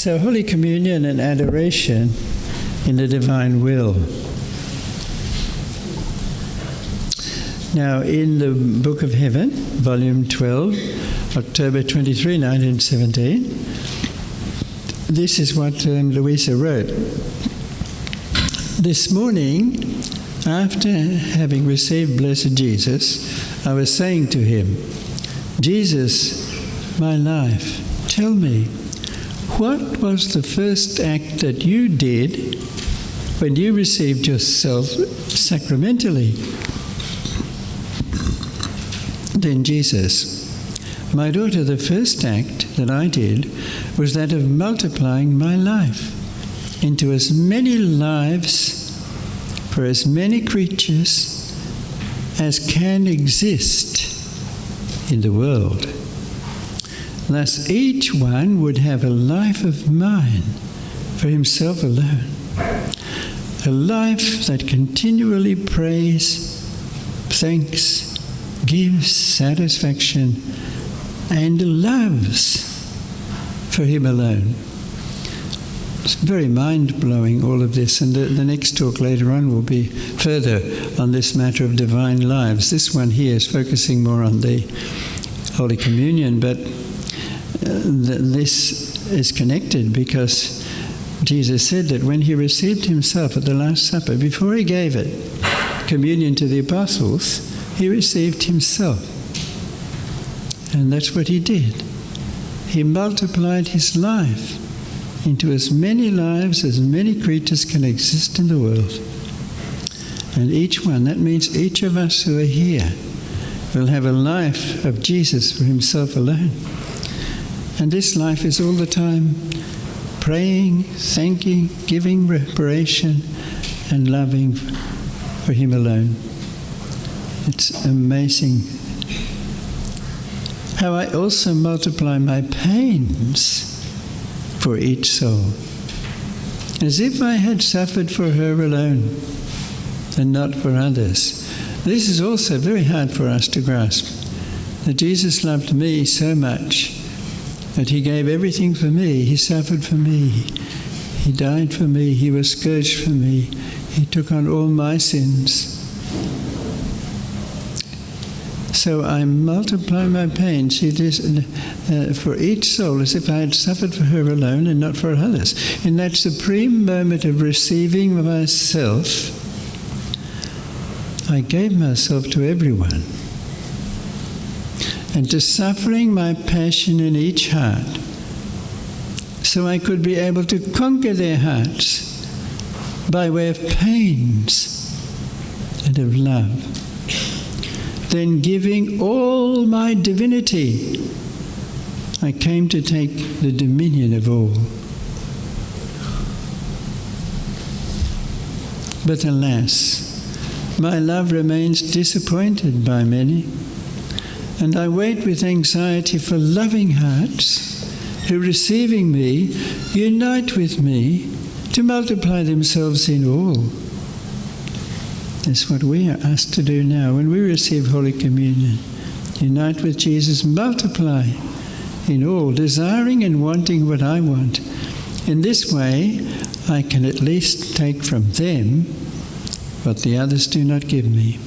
So Holy Communion and adoration in the divine will. Now, in the Book of Heaven, Volume 12, October 23, 1917, this is what Louisa wrote. This morning, after having received Blessed Jesus, I was saying to him, Jesus, my life, tell me, what was the first act that you did when you received yourself sacramentally? Then Jesus, my daughter, the first act that I did was that of multiplying my life into as many lives for as many creatures as can exist in the world. Thus each one would have a life of mine for himself alone, a life that continually prays, thanks, gives satisfaction, and loves for him alone. It's very mind-blowing, all of this, and the next talk later on will be further on this matter of divine lives. This one here is focusing more on the Holy Communion, but this is connected because Jesus said that when he received himself at the Last Supper, before he gave it, communion to the apostles, he received himself. And that's what he did. He multiplied his life into as many lives as many creatures can exist in the world. And each one, that means each of us who are here, will have a life of Jesus for himself alone. And this life is all the time praying, thanking, giving reparation, and loving for him alone. It's amazing how I also multiply my pains for each soul, as if I had suffered for her alone and not for others. This is also very hard for us to grasp, that Jesus loved me so much that he gave everything for me. He suffered for me. He died for me. He was scourged for me. He took on all my sins. So I multiply my pain, see this, for each soul as if I had suffered for her alone and not for others. In that supreme moment of receiving myself, I gave myself to everyone. And to suffering my passion in each heart, so I could be able to conquer their hearts by way of pains and of love. Then giving all my divinity, I came to take the dominion of all. But alas, my love remains disappointed by many, and I wait with anxiety for loving hearts who, receiving me, unite with me to multiply themselves in all. That's what we are asked to do now when we receive Holy Communion. Unite with Jesus, multiply in all, desiring and wanting what I want. In this way, I can at least take from them what the others do not give me,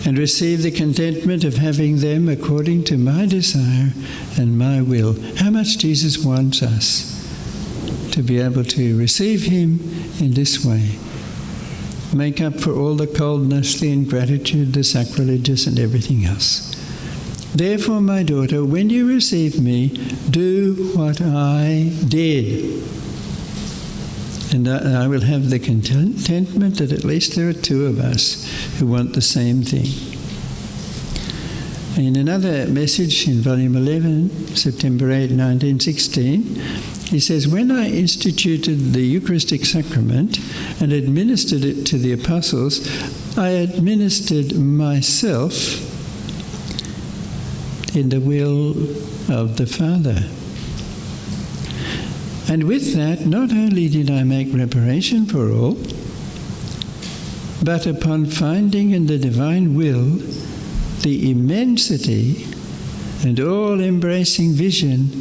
and receive the contentment of having them according to my desire and my will. How much Jesus wants us to be able to receive him in this way. Make up for all the coldness, the ingratitude, the sacrilegious, and everything else. Therefore, my daughter, when you receive me, do what I did. And I will have the contentment that at least there are two of us who want the same thing. In another message in Volume 11, September 8, 1916, he says, when I instituted the Eucharistic Sacrament and administered it to the apostles, I administered myself in the will of the Father. And with that, not only did I make reparation for all, but upon finding in the divine will the immensity and all-embracing vision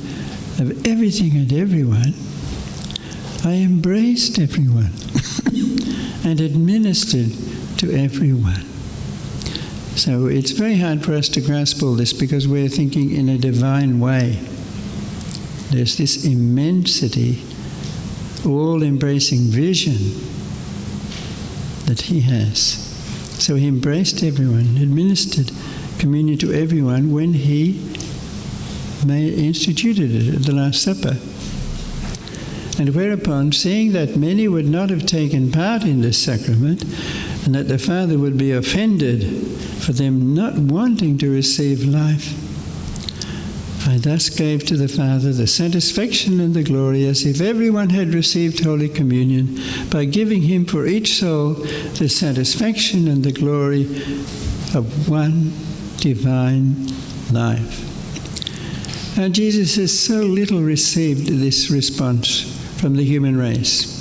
of everything and everyone, I embraced everyone and administered to everyone. So it's very hard for us to grasp all this because we're thinking in a divine way. There's this immensity, all-embracing vision that he has. So he embraced everyone, administered communion to everyone when he instituted it at the Last Supper. And whereupon, seeing that many would not have taken part in this sacrament, and that the Father would be offended for them not wanting to receive life, I thus gave to the Father the satisfaction and the glory as if everyone had received Holy Communion, by giving him for each soul the satisfaction and the glory of one divine life. Now Jesus has so little received this response from the human race.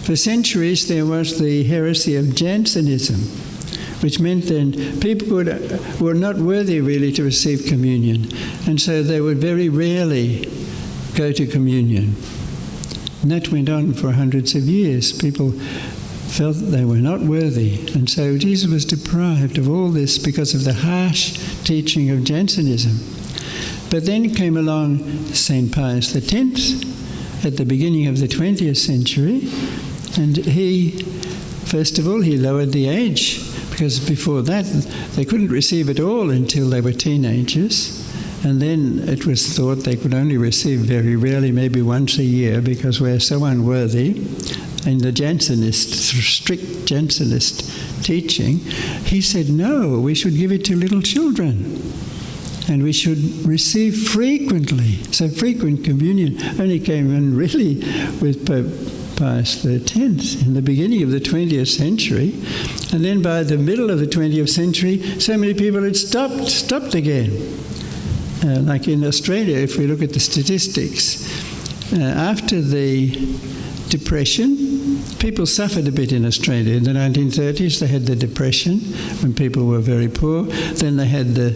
For centuries there was the heresy of Jansenism, which meant then people were not worthy really to receive communion, and so they would very rarely go to communion. And that went on for hundreds of years. People felt that they were not worthy, and so Jesus was deprived of all this because of the harsh teaching of Jansenism. But then came along St. Pius X at the beginning of the 20th century, and he, first of all, he lowered the age, because before that they couldn't receive at all until they were teenagers, and then it was thought they could only receive very rarely, maybe once a year, because we're so unworthy. In the strict Jansenist teaching, he said, no, we should give it to little children, and we should receive frequently. So frequent communion only came in really with Pope Pius X in the beginning of the 20th century, and then by the middle of the 20th century, so many people had stopped again. Like in Australia, if we look at the statistics, after the Depression, people suffered a bit in Australia. In the 1930s, they had the Depression, when people were very poor. Then they had the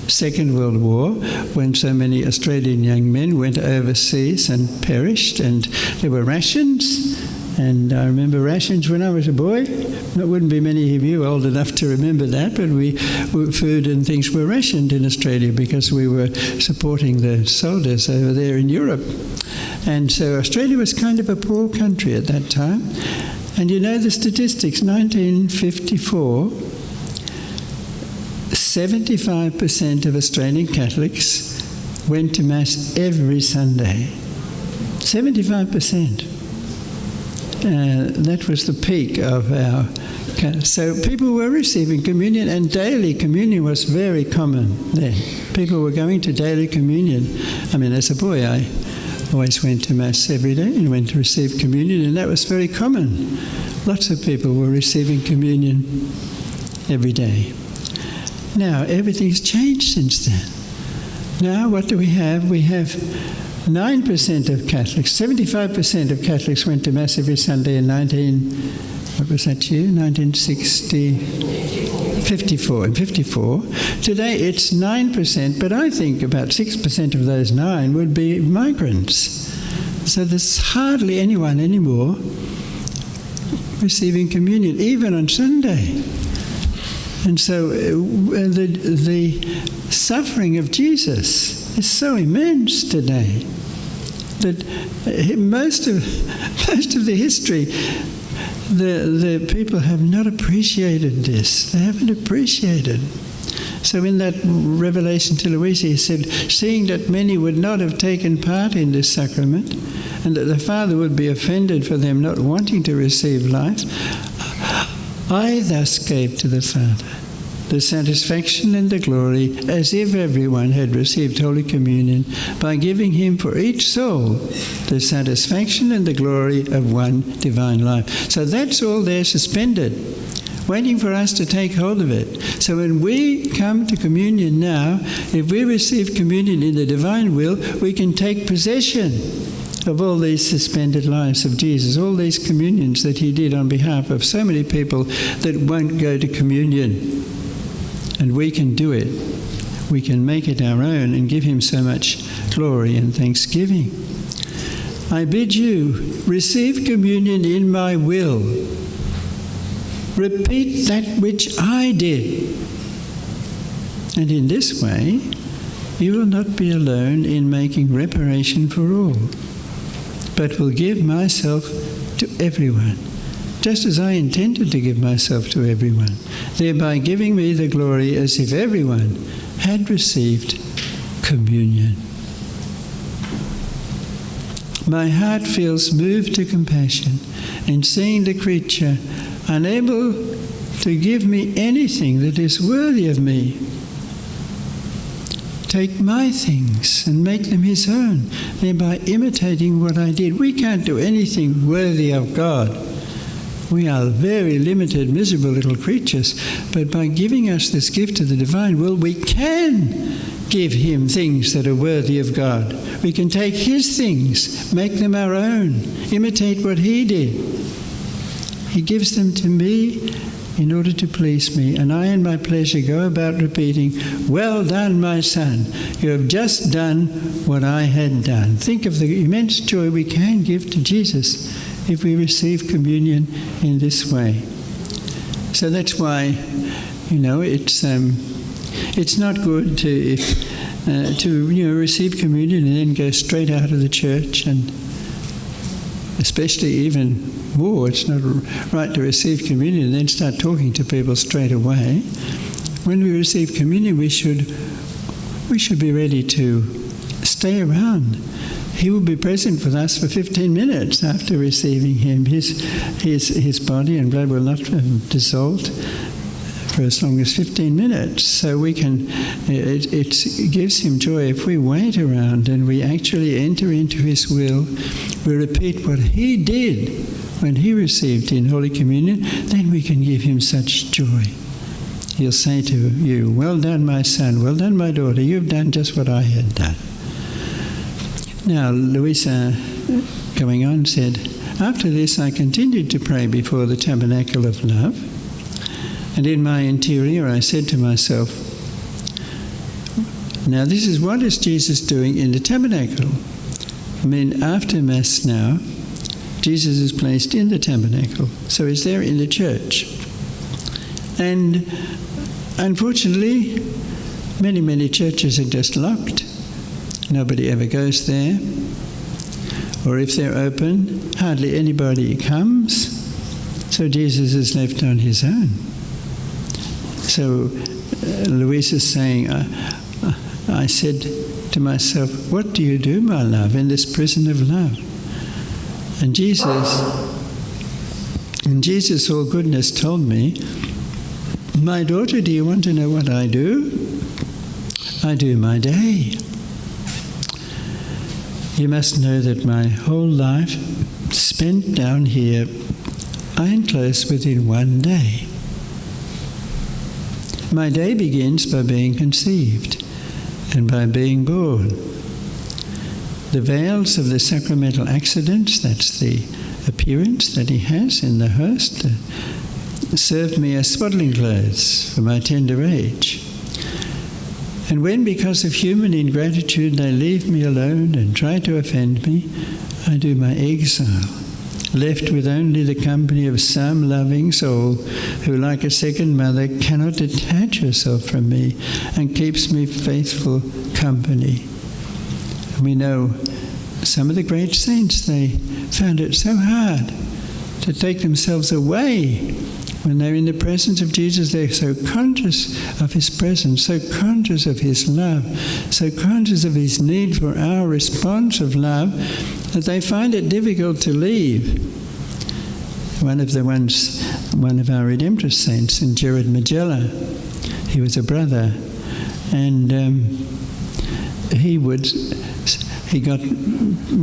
Second World War, when so many Australian young men went overseas and perished, and there were rations. And I remember rations when I was a boy. There wouldn't be many of you old enough to remember that, but food and things were rationed in Australia because we were supporting the soldiers over there in Europe. And so Australia was kind of a poor country at that time. And you know the statistics, 1954, 75% of Australian Catholics went to Mass every Sunday. 75%. That was the peak of our... So people were receiving communion, and daily communion was very common then. People were going to daily communion. I mean, as a boy, I always went to Mass every day and went to receive communion, and that was very common. Lots of people were receiving communion every day. Now, everything's changed since then. Now, what do we have? We have 9% of Catholics, 75% of Catholics went to Mass every Sunday in 1954. Today it's 9%, but I think about 6% of those 9 would be migrants. So there's hardly anyone anymore receiving communion, even on Sunday. And so the suffering of Jesus is so immense today that most of the history, the people have not appreciated this. They haven't appreciated. So in that Revelation to Louisa, he said, seeing that many would not have taken part in this sacrament, and that the Father would be offended for them not wanting to receive life, I thus gave to the Father the satisfaction and the glory as if everyone had received Holy Communion, by giving him for each soul the satisfaction and the glory of one divine life. So that's all there suspended, waiting for us to take hold of it. So when we come to communion now, if we receive communion in the divine will, we can take possession of all these suspended lives of Jesus, all these communions that he did on behalf of so many people that won't go to communion. And we can do it. We can make it our own and give him so much glory and thanksgiving. I bid you receive communion in my will. Repeat that which I did. And in this way, you will not be alone in making reparation for all, but will give myself to everyone, just as I intended to give myself to everyone, thereby giving me the glory as if everyone had received communion. My heart feels moved to compassion in seeing the creature unable to give me anything that is worthy of me. Take my things and make them his own, thereby imitating what I did. We can't do anything worthy of God. We are very limited, miserable little creatures. But by giving us this gift of the divine will, we can give him things that are worthy of God. We can take his things, make them our own, imitate what he did. He gives them to me in order to please me, and I in my pleasure go about repeating, "Well done, my son, you have just done what I had done." Think of the immense joy we can give to Jesus if we receive communion in this way. So that's why, it's not good to receive communion and then go straight out of the church, and especially even more, it's not right to receive communion and then start talking to people straight away. When we receive communion, we should be ready to stay around. He will be present with us for 15 minutes after receiving him. His body and blood will not dissolve for as long as 15 minutes. So we can, it gives him joy if we wait around and we actually enter into his will. We repeat what he did when he received in Holy Communion, then we can give him such joy. He'll say to you, "Well done, my son, well done, my daughter, you've done just what I had done." Now, Louisa, going on, said, "After this I continued to pray before the tabernacle of love, and in my interior I said to myself, now this is what is Jesus doing in the tabernacle? After Mass now, Jesus is placed in the tabernacle, so he's there in the church. And unfortunately, many churches are just locked. Nobody ever goes there. Or if they're open, hardly anybody comes. So Jesus is left on his own. So Louise is saying, I said to myself, what do you do, my love, in this prison of love? And Jesus, all goodness, told me, my daughter, do you want to know what I do? I do my day. You must know that my whole life spent down here, I enclose within one day. My day begins by being conceived and by being born. The veils of the sacramental accidents, that's the appearance that he has in the host, served me as swaddling clothes for my tender age. And when, because of human ingratitude, they leave me alone and try to offend me, I do my exile, left with only the company of some loving soul who, like a second mother, cannot detach herself from me and keeps me faithful company. We know some of the great saints, they found it so hard to take themselves away. When they're in the presence of Jesus, they're so conscious of his presence, so conscious of his love, so conscious of his need for our response of love, that they find it difficult to leave. One of our Redemptorist saints, St. Gerard Magella, he was a brother, and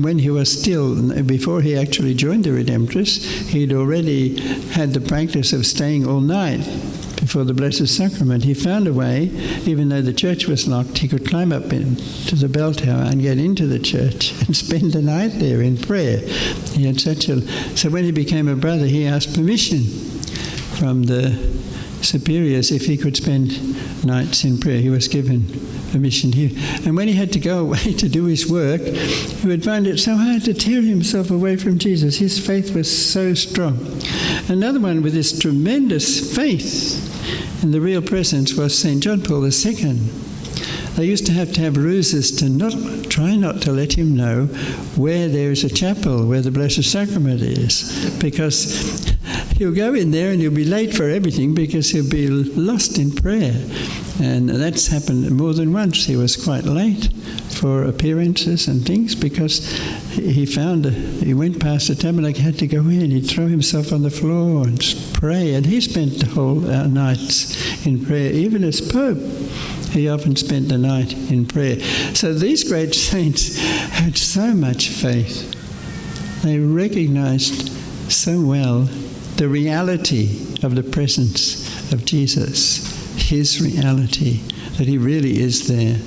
when he was still, before he actually joined the Redemptorists, he'd already had the practice of staying all night before the Blessed Sacrament. He found a way, even though the church was locked, he could climb up into the bell tower and get into the church and spend the night there in prayer. He had so when he became a brother, he asked permission from the superiors if he could spend nights in prayer. He was given permission here. And when he had to go away to do his work, he would find it so hard to tear himself away from Jesus. His faith was so strong. Another one with this tremendous faith in the real presence was St. John Paul II. They used to have ruses to try not to let him know where there is a chapel, where the Blessed Sacrament is, because he'll go in there and he'll be late for everything because he'll be lost in prayer. And that's happened more than once. He was quite late for appearances and things because he went past the tabernacle, had to go in, he'd throw himself on the floor and pray, and he spent the whole nights in prayer. Even as Pope, he often spent the night in prayer. So these great saints had so much faith. They recognized so well the reality of the presence of Jesus, his reality, that he really is there.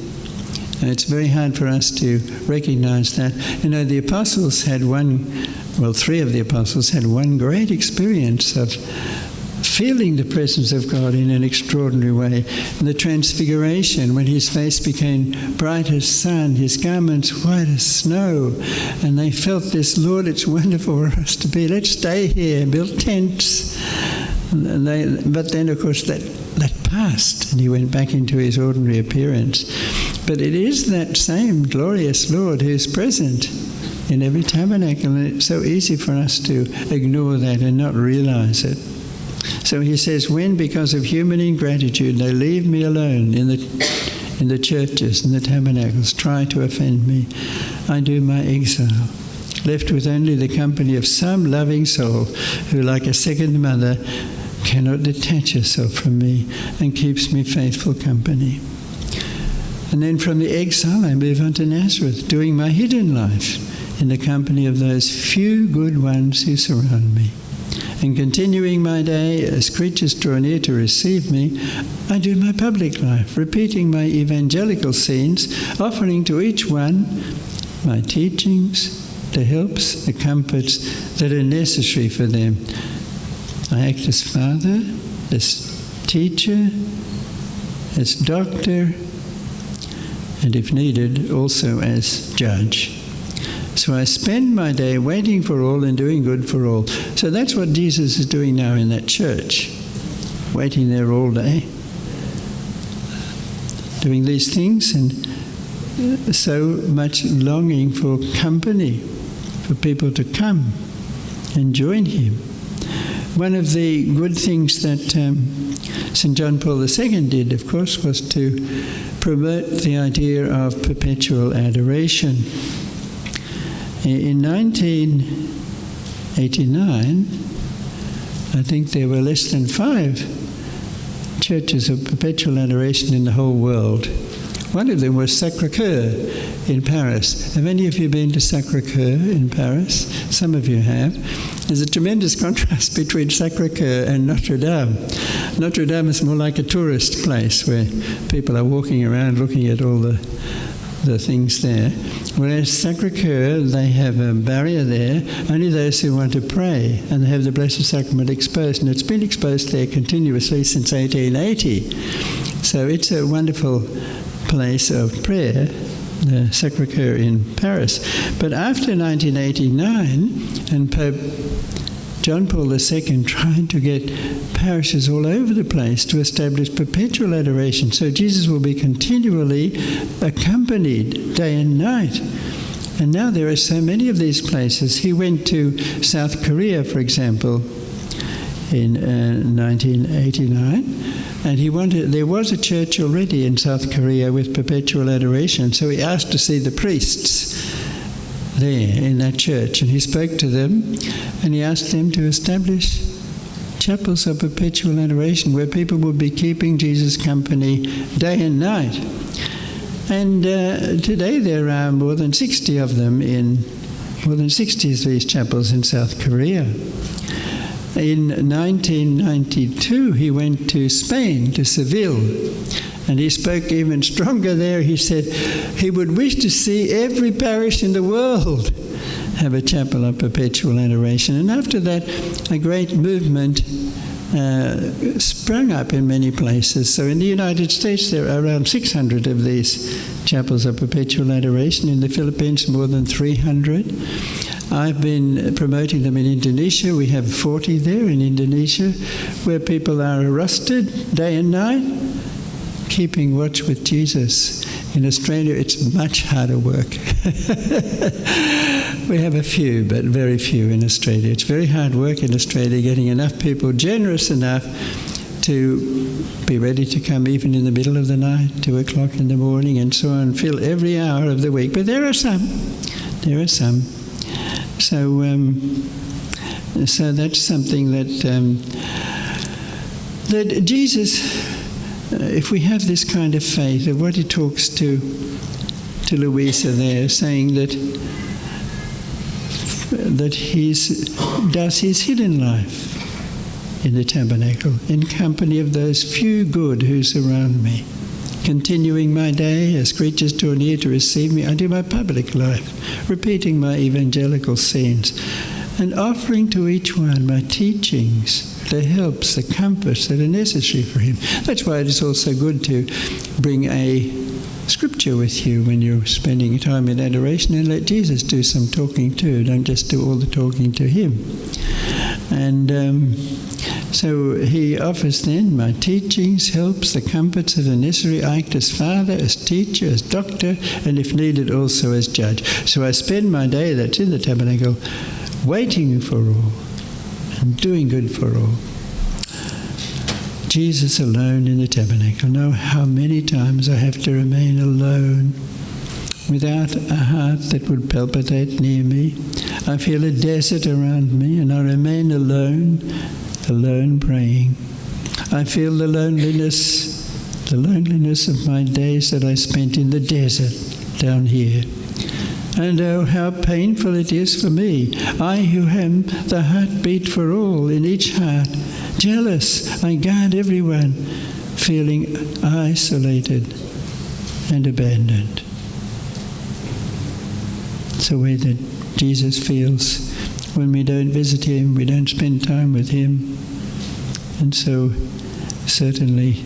And it's very hard for us to recognize that. You know, the apostles had three of the apostles had one great experience of feeling the presence of God in an extraordinary way. And the transfiguration, when his face became bright as sun, his garments white as snow, and they felt this, Lord, it's wonderful for us to be. Let's stay here, build tents. But then, of course, that passed, and he went back into his ordinary appearance. But it is that same glorious Lord who is present in every tabernacle, and it's so easy for us to ignore that and not realize it. So he says, when because of human ingratitude they leave me alone in the churches and the tabernacles, try to offend me, I do my exile, left with only the company of some loving soul who, like a second mother, cannot detach herself from me and keeps me faithful company. And then from the exile I move on to Nazareth, doing my hidden life in the company of those few good ones who surround me. And continuing my day as creatures draw near to receive me, I do my public life, repeating my evangelical scenes, offering to each one my teachings, the helps, the comforts that are necessary for them. I act as father, as teacher, as doctor, and if needed, also as judge. So I spend my day waiting for all and doing good for all. So that's what Jesus is doing now in that church, waiting there all day, doing these things, and so much longing for company, for people to come and join him. One of the good things that St. John Paul II did, of course, was to promote the idea of perpetual adoration. In 1989, I think there were less than 5 churches of perpetual adoration in the whole world. One of them was Sacré-Cœur in Paris. Have any of you been to Sacré-Cœur in Paris? Some of you have. There's a tremendous contrast between Sacré-Cœur and Notre Dame. Notre Dame is more like a tourist place where people are walking around looking at all the things there. Whereas Sacré-Cœur, they have a barrier there, only those who want to pray, and they have the Blessed Sacrament exposed, and it's been exposed there continuously since 1880. So it's a wonderful place of prayer, the Sacré-Cœur in Paris. But after 1989, and Pope John Paul II tried to get parishes all over the place to establish perpetual adoration, so Jesus will be continually accompanied day and night. And now there are so many of these places. He went to South Korea, for example, in 1989, and there was a church already in South Korea with perpetual adoration, so he asked to see the priests there in that church, and he spoke to them, and he asked them to establish chapels of perpetual adoration where people would be keeping Jesus company day and night. And today there are more than 60 of them more than 60 of these chapels in South Korea. In 1992, he went to Spain, to Seville, and he spoke even stronger there. He said he would wish to see every parish in the world have a chapel of perpetual adoration. And after that, a great movement sprung up in many places. So in the United States, there are around 600 of these chapels of perpetual adoration. In the Philippines, more than 300. I've been promoting them in Indonesia. We have 40 there in Indonesia, where people are arrested day and night, keeping watch with Jesus. In Australia, it's much harder work. We have a few, but very few in Australia. It's very hard work in Australia, getting enough people generous enough to be ready to come even in the middle of the night, 2 o'clock in the morning, and so on, fill every hour of the week. But there are some. There are some. So that's something that Jesus, if we have this kind of faith, of what he talks to Louisa there, saying that he does his hidden life in the tabernacle, in company of those few good who surround me. Continuing my day as creatures draw near to receive me, I do my public life, repeating my evangelical scenes, and offering to each one my teachings, the helps, the comforts that are necessary for him. That's why it is also good to bring a scripture with you when you're spending time in adoration, and let Jesus do some talking too. Don't just do all the talking to him. And so he offers then my teachings, helps, the comforts that are necessary. I act as father, as teacher, as doctor, and if needed also as judge. So I spend my day, that's in the tabernacle, waiting for all and doing good for all. Jesus alone in the tabernacle. Know how many times I have to remain alone, without a heart that would palpitate near me. I feel a desert around me, and I remain alone praying. I feel the loneliness of my days that I spent in the desert down here. And oh, how painful it is for me, I who am the heartbeat for all in each heart. Jealous, I guard everyone, feeling isolated and abandoned. It's the way that Jesus feels when we don't visit him, we don't spend time with him. And so, certainly,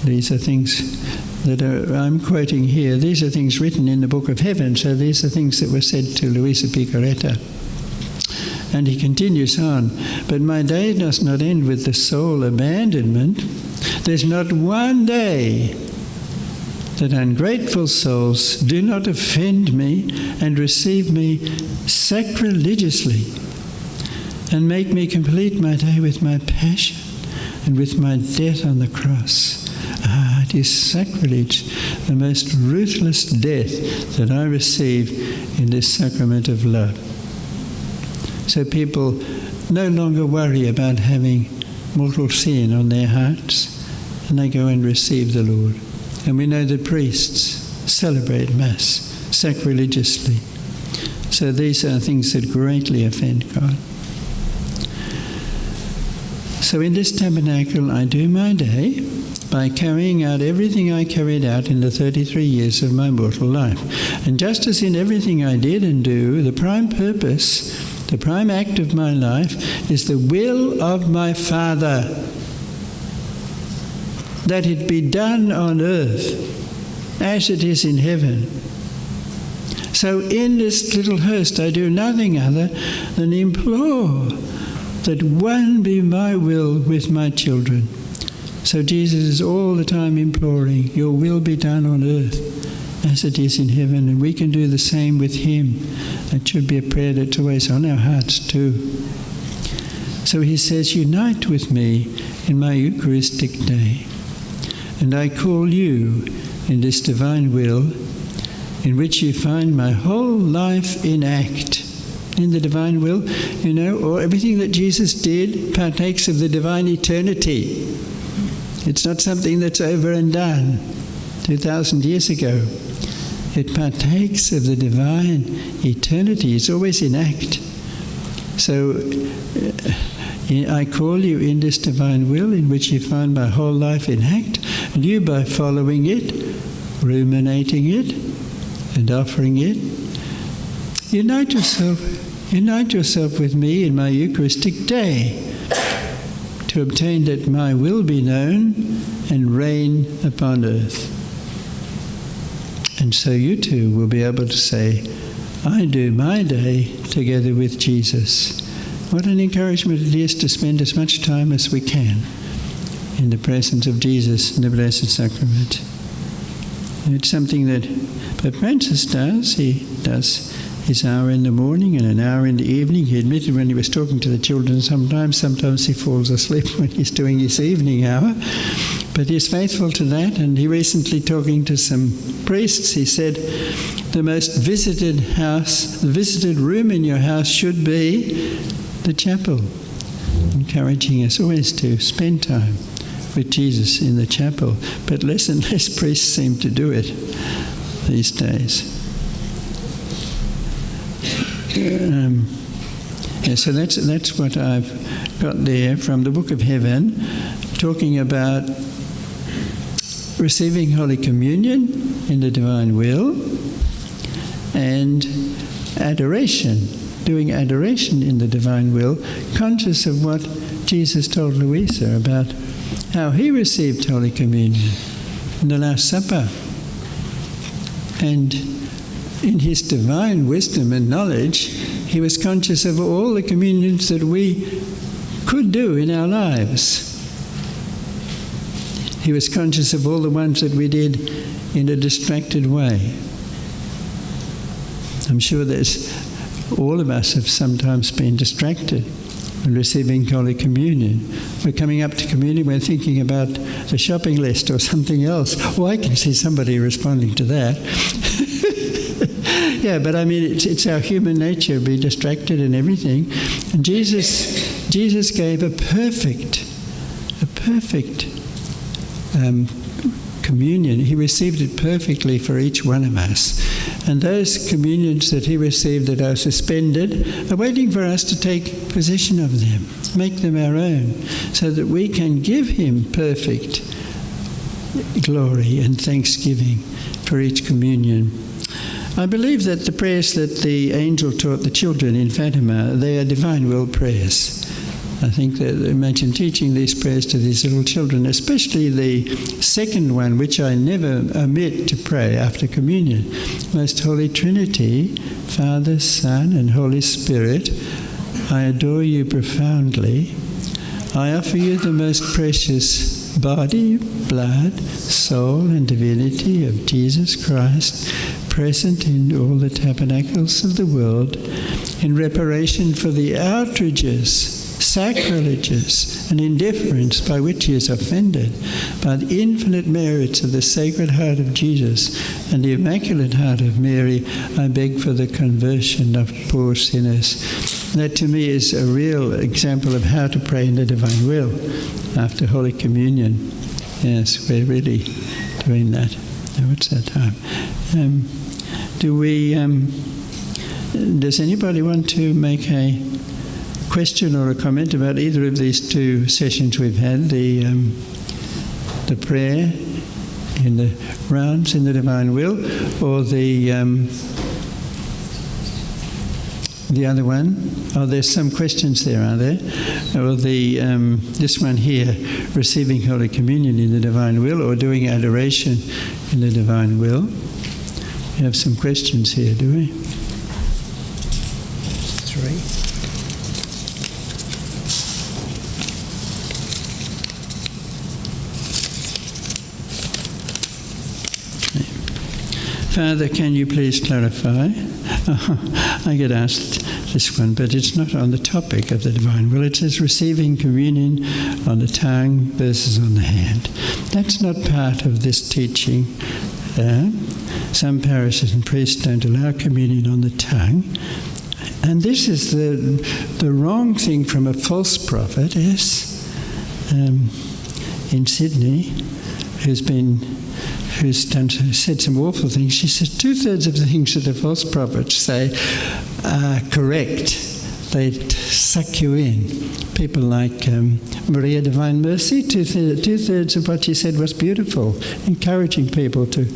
these are things that I'm quoting here. These are things written in the Book of Heaven, so these are things that were said to Luisa Picaretta. And he continues on, but my day does not end with the soul abandonment. There's not one day that ungrateful souls do not offend me and receive me sacrilegiously and make me complete my day with my passion and with my death on the cross. It is sacrilege, the most ruthless death that I receive in this sacrament of love. So people no longer worry about having mortal sin on their hearts, and they go and receive the Lord. And we know that priests celebrate Mass sacrilegiously. So these are things that greatly offend God. So in this tabernacle I do my day by carrying out everything I carried out in the 33 years of my mortal life. And just as in everything I did and do, the prime purpose, the prime act of my life is the will of my Father, that it be done on earth as it is in heaven. So in this little host I do nothing other than implore that one be my will with my children. So Jesus is all the time imploring, your will be done on earth as it is in heaven, and we can do the same with him. That should be a prayer that's always on our hearts too. So he says, unite with me in my Eucharistic day, and I call you in this divine will, in which you find my whole life in act. In the divine will, or everything that Jesus did partakes of the divine eternity. It's not something that's over and done 2,000 years ago. It partakes of the divine eternity. It's always in act. So I call you in this divine will, in which you find my whole life in act, and you, by following it, ruminating it, and offering it, unite yourself with me in my Eucharistic day, to to obtain that my will be known and reign upon earth. And so you too will be able to say, I do my day together with Jesus. What an encouragement it is to spend as much time as we can in the presence of Jesus in the Blessed Sacrament. It's something that Pope Francis does. He does his hour in the morning and an hour in the evening. He admitted when he was talking to the children sometimes he falls asleep when he's doing his evening hour. But he's faithful to that, and he recently, talking to some priests, he said, the most visited house, the visited room in your house should be the chapel, encouraging us always to spend time with Jesus in the chapel. But less and less priests seem to do it these days. So that's what I've got there from the Book of Heaven, talking about receiving Holy Communion in the divine will and adoration, doing adoration in the divine will, conscious of what Jesus told Louisa about how he received Holy Communion in the Last Supper. And in his divine wisdom and knowledge, he was conscious of all the communions that we could do in our lives. He was conscious of all the ones that we did in a distracted way. I'm sure all of us have sometimes been distracted when receiving Holy Communion. We're coming up to communion, we're thinking about the shopping list or something else. Oh, I can see somebody responding to that. Yeah, but I mean, it's our human nature, be distracted and everything. And Jesus gave a perfect communion. He received it perfectly for each one of us. And those communions that he received that are suspended are waiting for us to take possession of them, make them our own, so that we can give him perfect glory and thanksgiving for each communion. I believe that the prayers that the angel taught the children in Fatima, they are divine will prayers. I think that imagine teaching these prayers to these little children, especially the second one, which I never omit to pray after communion. Most Holy Trinity, Father, Son, and Holy Spirit, I adore you profoundly. I offer you the most precious body, blood, soul, and divinity of Jesus Christ, present in all the tabernacles of the world, in reparation for the outrages, sacrileges, and indifference by which he is offended, by the infinite merits of the Sacred Heart of Jesus and the Immaculate Heart of Mary, I beg for the conversion of poor sinners. That to me is a real example of how to pray in the divine will after Holy Communion. Yes, we're really doing that. Now, what's that time? Does anybody want to make a question or a comment about either of these two sessions we've had, the prayer in the rounds in the divine will, or the other one? Oh, there's some questions there, are there? Or this one here, receiving Holy Communion in the divine will, or doing adoration in the divine will. We have some questions here, do we? 3. Father, can you please clarify? I get asked this one, but it's not on the topic of the divine will. It says receiving communion on the tongue versus on the hand. That's not part of this teaching. Some parishes and priests don't allow communion on the tongue. And this is the wrong thing from a false prophetess in Sydney, who's said some awful things. She said 2/3 of the things that the false prophets say are correct. They suck you in. People like Maria Divine Mercy, 2/3 of what she said was beautiful, encouraging people to.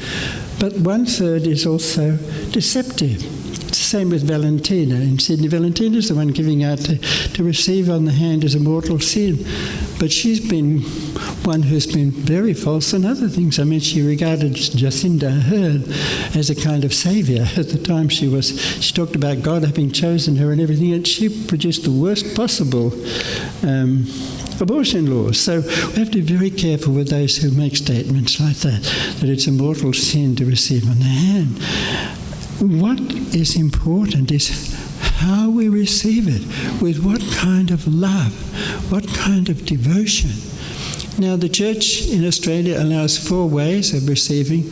But 1/3 is also deceptive. It's the same with Valentina in Sydney. Valentina's the one giving out to receive on the hand is a mortal sin. But she's been one who's been very false in other things. I mean, she regarded Jacinda Ardern as a kind of saviour. At the time she talked about God having chosen her and everything, and she produced the worst possible abortion laws. So we have to be very careful with those who make statements like that it's a mortal sin to receive on the hand. What is important is how we receive it, with what kind of love, what kind of devotion. Now, the Church in Australia allows 4 ways of receiving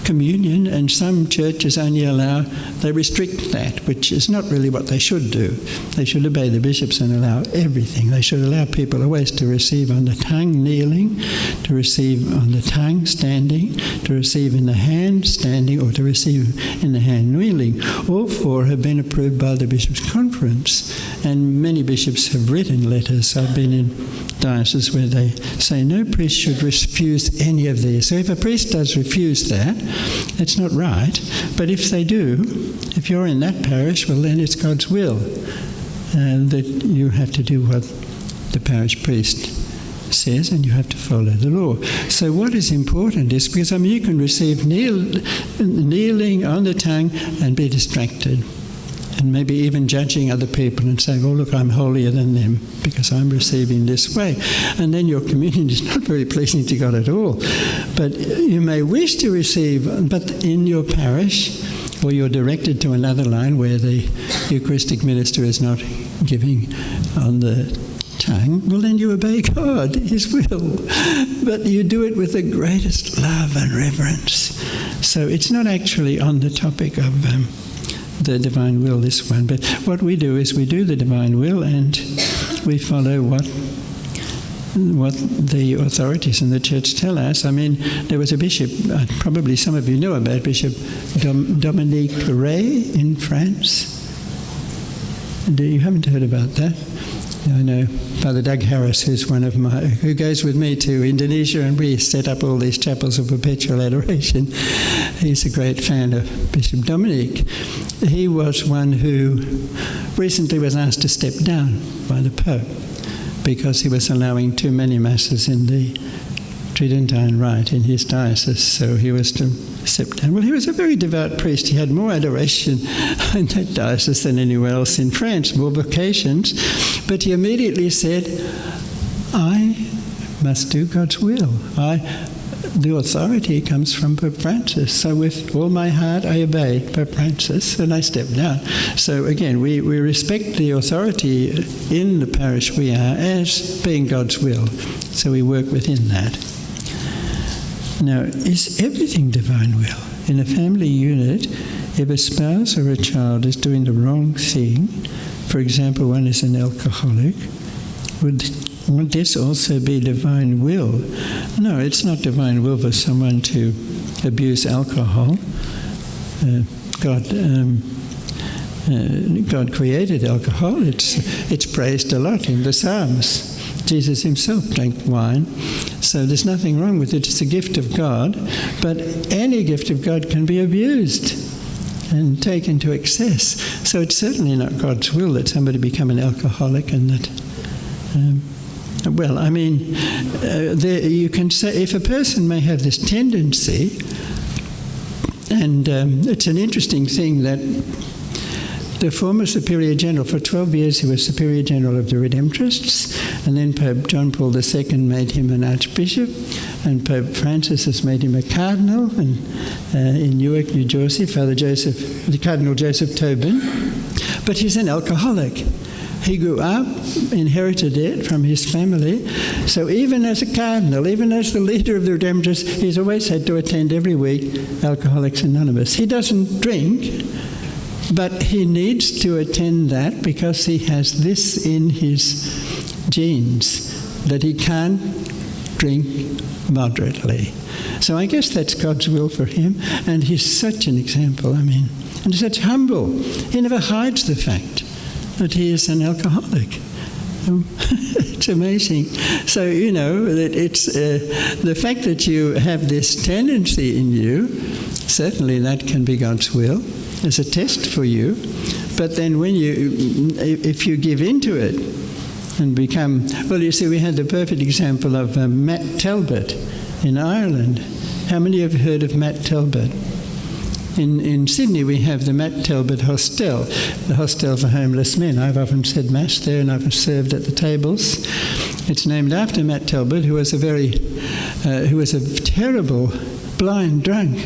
communion, and some churches only they restrict that, which is not really what they should do. They should obey the bishops and allow everything. They should allow people always to receive on the tongue kneeling, to receive on the tongue standing, to receive in the hand standing, or to receive in the hand kneeling. All 4 have been approved by the Bishops' Conference, and many bishops have written letters. I've been in dioceses where they say no priest should refuse any of these. So if a priest does refuse that, it's not right. But if they do, if you're in that parish, well, then it's God's will that you have to do what the parish priest says, and you have to follow the law. So what is important is, because you can receive kneeling on the tongue and be distracted, and maybe even judging other people and saying, oh, look, I'm holier than them because I'm receiving this way. And then your communion is not very pleasing to God at all. But you may wish to receive, but in your parish, or you're directed to another line where the Eucharistic minister is not giving on the tongue, well, then you obey God, His will. But you do it with the greatest love and reverence. So it's not actually on the topic of the divine will, this one, but what we do is we do the divine will and we follow what the authorities in the church tell us. I mean, there was a bishop, probably some of you know about Bishop Dominique Ray in France. You haven't heard about that? I know Father Doug Harris, who goes with me to Indonesia, and we set up all these chapels of perpetual adoration. He's a great fan of Bishop Dominic. He was one who recently was asked to step down by the Pope because he was allowing too many masses in the Tridentine rite in his diocese, so he was to step down. Well, he was a very devout priest. He had more adoration in that diocese than anywhere else in France, more vocations. But he immediately said, I must do God's will. The authority comes from Pope Francis. So with all my heart, I obey Pope Francis and I step down. So again, we respect the authority in the parish we are as being God's will. So we work within that. Now, is everything divine will? In a family unit, if a spouse or a child is doing the wrong thing, for example, one is an alcoholic, would this also be divine will? No, it's not divine will for someone to abuse alcohol. God created alcohol. It's praised a lot in the Psalms. Jesus himself drank wine, so there's nothing wrong with it. It's a gift of God, but any gift of God can be abused and taken to excess. So it's certainly not God's will that somebody become an alcoholic and that... you can say if a person may have this tendency, and it's an interesting thing that the former Superior General, for 12 years he was Superior General of the Redemptorists, and then Pope John Paul II made him an Archbishop, and Pope Francis has made him a Cardinal, and in Newark, New Jersey, Cardinal Joseph Tobin. But he's an alcoholic. He grew up, inherited it from his family. So even as a cardinal, even as the leader of the Redemptorists, he's always had to attend every week Alcoholics Anonymous. He doesn't drink, but he needs to attend that because he has this in his genes, that he can't drink moderately. So I guess that's God's will for him, and he's such an example, and such humble. He never hides the fact that he is an alcoholic. It's amazing. So, it's the fact that you have this tendency in you, certainly that can be God's will, as a test for you. But then if you give into it and become, you see, we had the perfect example of Matt Talbot in Ireland. How many have heard of Matt Talbot? In Sydney we have the Matt Talbot Hostel, the hostel for homeless men. I've often said Mass there and I've served at the tables. It's named after Matt Talbot, who was a terrible blind drunk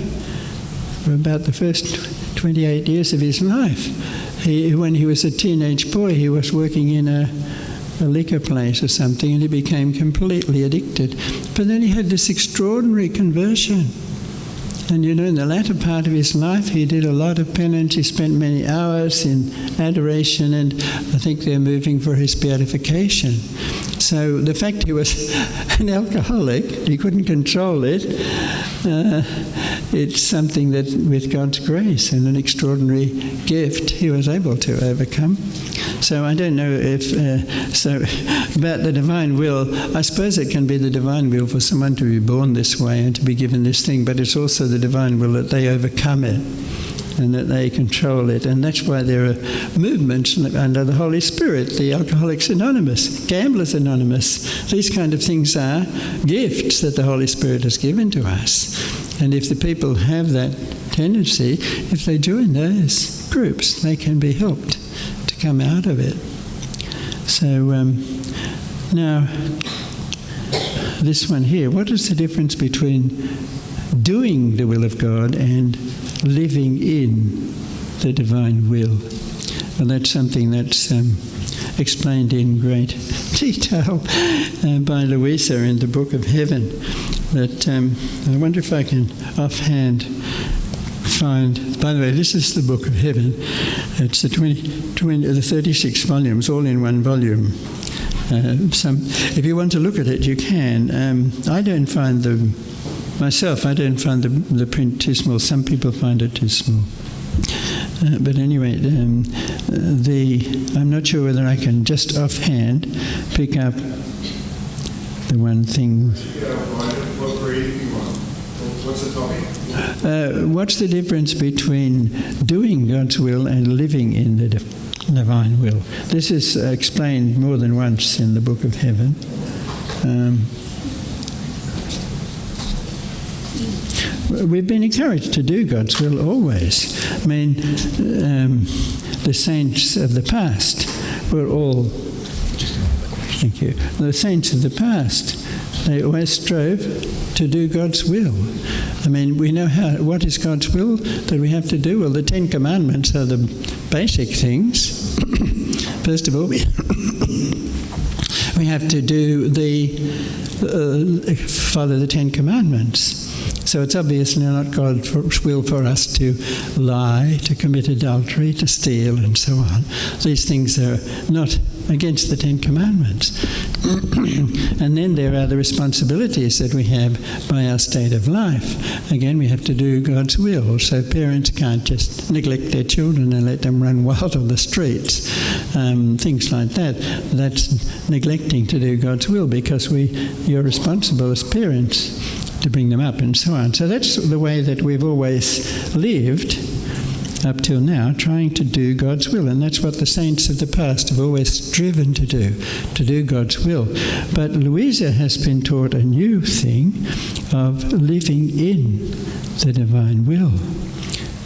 for about the first 28 years of his life. When he was a teenage boy, he was working in a liquor place or something, and he became completely addicted. But then he had this extraordinary conversion. And in the latter part of his life, he did a lot of penance. He spent many hours in adoration, and I think they're moving for his beatification. So the fact he was an alcoholic, he couldn't control it. It's something that, with God's grace and an extraordinary gift, he was able to overcome. So I don't know if, about the divine will, I suppose it can be the divine will for someone to be born this way and to be given this thing, but it's also the divine will that they overcome it and that they control it. And that's why there are movements under the Holy Spirit, the Alcoholics Anonymous, Gamblers Anonymous. These kind of things are gifts that the Holy Spirit has given to us. And if the people have that tendency, if they join those groups, they can be helped to come out of it. So now, this one here, what is the difference between doing the will of God and living in the divine will? Well, that's something that's explained in great detail by Louisa in the Book of Heaven. That I wonder if I can offhand find. By the way, this is the Book of Heaven. It's the 36 volumes, all in one volume. If you want to look at it, you can. I don't find the print too small. Some people find it too small. But anyway, I'm not sure whether I can just offhand pick up the one thing. What's the topic? What's the difference between doing God's will and living in the divine will? This is explained more than once in the Book of Heaven. We've been encouraged to do God's will always. I mean, the saints of the past were all... Thank you. The saints of the past, they always strove to do God's will. I mean, we know what is God's will that we have to do? Well, the Ten Commandments are the basic things. First of all, we have to follow the Ten Commandments. So it's obviously not God's will for us to lie, to commit adultery, to steal, and so on. These things are not against the Ten Commandments. And then there are the responsibilities that we have by our state of life. Again, we have to do God's will. So parents can't just neglect their children and let them run wild on the streets. Things like that. That's neglecting to do God's will, because you're responsible as parents to bring them up and so on. So that's the way that we've always lived up till now, trying to do God's will. And that's what the saints of the past have always striven to do God's will. But Louisa has been taught a new thing of living in the divine will.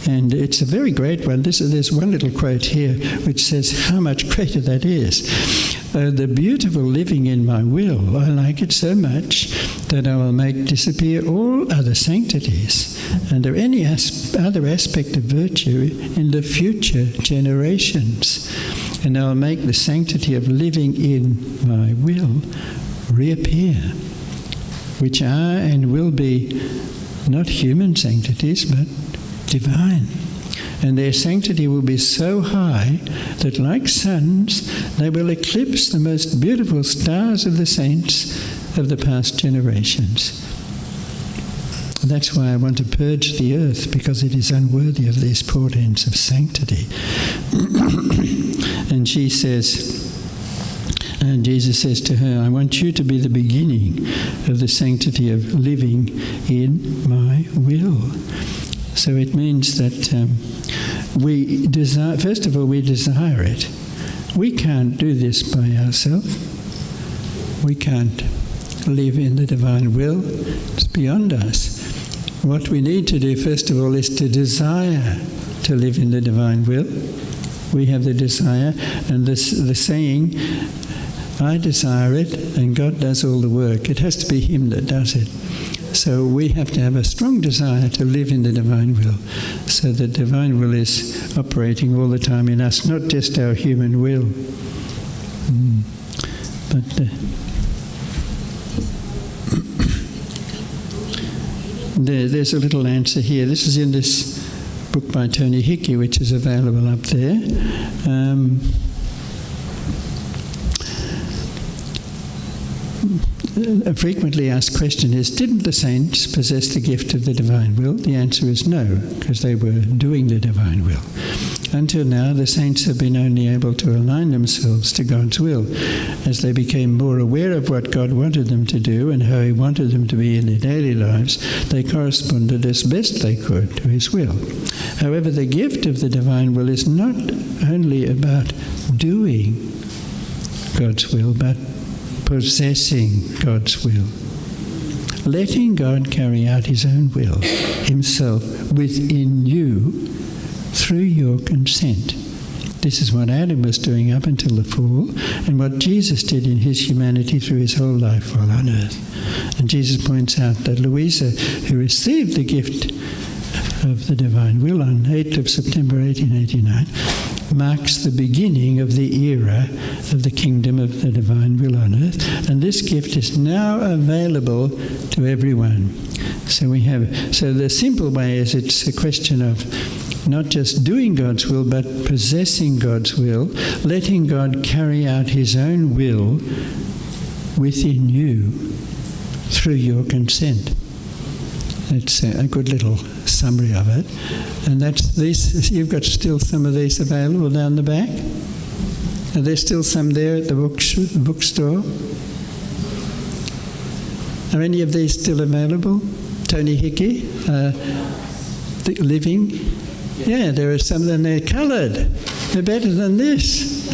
And it's a very great one. There's one little quote here which says how much greater that is. The beautiful living in my will, I like it so much that I will make disappear all other sanctities and any other aspect of virtue in the future generations. And I will make the sanctity of living in my will reappear, which are and will be not human sanctities, but divine. And their sanctity will be so high that, like suns, they will eclipse the most beautiful stars of the saints of the past generations. That's why I want to purge the earth, because it is unworthy of these portents of sanctity. And she says, And Jesus says to her, I want you to be the beginning of the sanctity of living in my will. So it means that we desire, first of all, we desire it. We can't do this by ourselves. We can't live in the divine will. It's beyond us. What we need to do, first of all, is to desire to live in the divine will. We have the desire, and the saying, I desire it, and God does all the work. It has to be Him that does it. So we have to have a strong desire to live in the divine will. So the divine will is operating all the time in us, not just our human will. But there's a little answer here. This is in this book by Tony Hickey, which is available up there. A frequently asked question is, didn't the saints possess the gift of the divine will? The answer is no, because they were doing the divine will. Until now, the saints have been only able to align themselves to God's will. As they became more aware of what God wanted them to do and how He wanted them to be in their daily lives, they corresponded as best they could to His will. However, the gift of the divine will is not only about doing God's will, but possessing God's will. Letting God carry out His own will, Himself, within you, through your consent. This is what Adam was doing up until the fall, and what Jesus did in His humanity through His whole life while on earth. And Jesus points out that Louisa, who received the gift of the divine will on 8th of September 1889, marks the beginning of the era of the kingdom of the divine will on earth, and this gift is now available to everyone. So the simple way is it's a question of not just doing God's will, but possessing God's will, letting God carry out His own will within you through your consent. That's a good little summary of it. And that's these. You've got still some of these available down the back? Are there still some there at the bookstore? Are any of these still available? Tony Hickey, Living? Yeah, there are some, and they're coloured. They're better than this.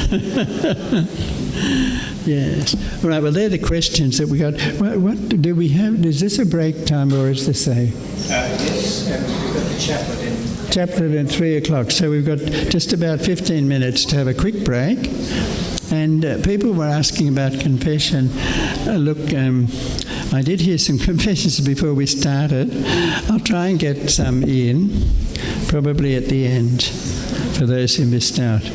Yes. All right, well, they're the questions that we got. What do we have? Is this a break time, or is this a... Yes, we've got the chaplain. Chaplain at 3 o'clock. So we've got just about 15 minutes to have a quick break. And people were asking about confession. Look, I did hear some confessions before we started. I'll try and get some in, probably at the end, for those who missed out.